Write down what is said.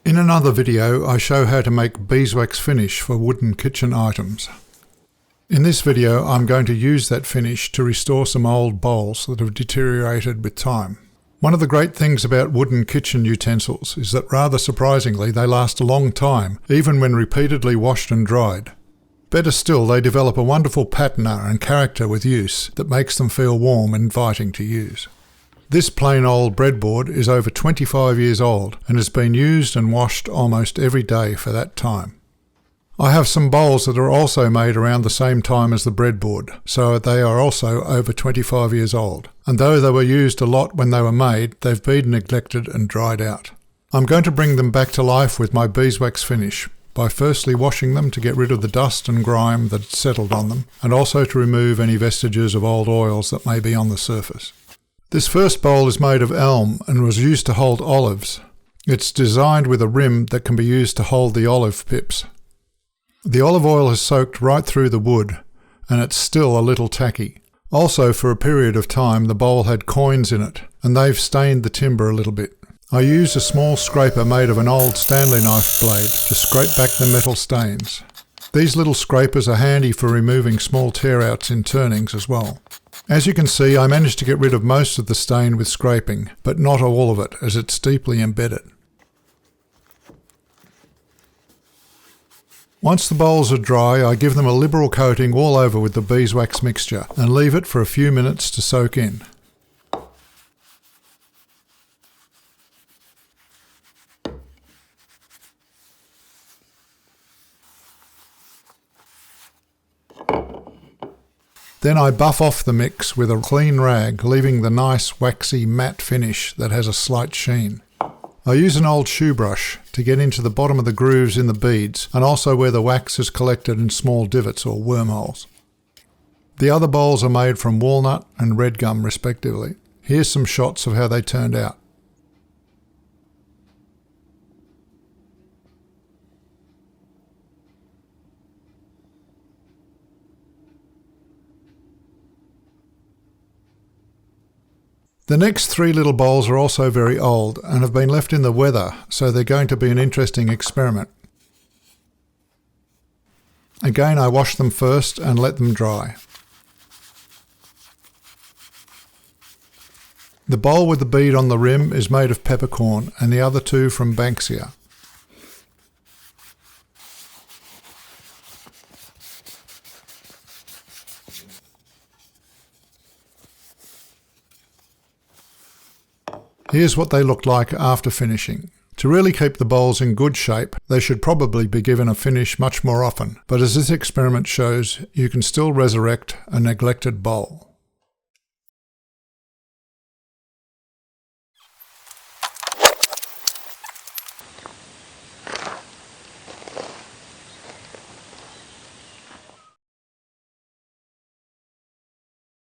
In another video, I show how to make beeswax finish for wooden kitchen items. In this video, I'm going to use that finish to restore some old bowls that have deteriorated with time. One of the great things about wooden kitchen utensils is that rather surprisingly they last a long time, even when repeatedly washed and dried. Better still, they develop a wonderful patina and character with use that makes them feel warm and inviting to use. This plain old breadboard is over 25 years old and has been used and washed almost every day for that time. I have some bowls that are also made around the same time as the breadboard, so they are also over 25 years old. And though they were used a lot when they were made, they've been neglected and dried out. I'm going to bring them back to life with my beeswax finish by firstly washing them to get rid of the dust and grime that settled on them, and also to remove any vestiges of old oils that may be on the surface. This first bowl is made of elm and was used to hold olives. It's designed with a rim that can be used to hold the olive pips. The olive oil has soaked right through the wood, and it's still a little tacky. Also, for a period of time, the bowl had coins in it, and they've stained the timber a little bit. I used a small scraper made of an old Stanley knife blade to scrape back the metal stains. These little scrapers are handy for removing small tear-outs in turnings as well. As you can see, I managed to get rid of most of the stain with scraping, but not all of it, as it's deeply embedded. Once the bowls are dry, I give them a liberal coating all over with the beeswax mixture and leave it for a few minutes to soak in. Then I buff off the mix with a clean rag, leaving the nice waxy matte finish that has a slight sheen. I use an old shoe brush to get into the bottom of the grooves in the beads and also where the wax is collected in small divots or wormholes. The other bowls are made from walnut and red gum respectively. Here's some shots of how they turned out. The next three little bowls are also very old and have been left in the weather, so they're going to be an interesting experiment. Again, I wash them first and let them dry. The bowl with the bead on the rim is made of peppercorn and the other two from Banksia. Here's what they looked like after finishing. To really keep the bowls in good shape, they should probably be given a finish much more often, but as this experiment shows, you can still resurrect a neglected bowl.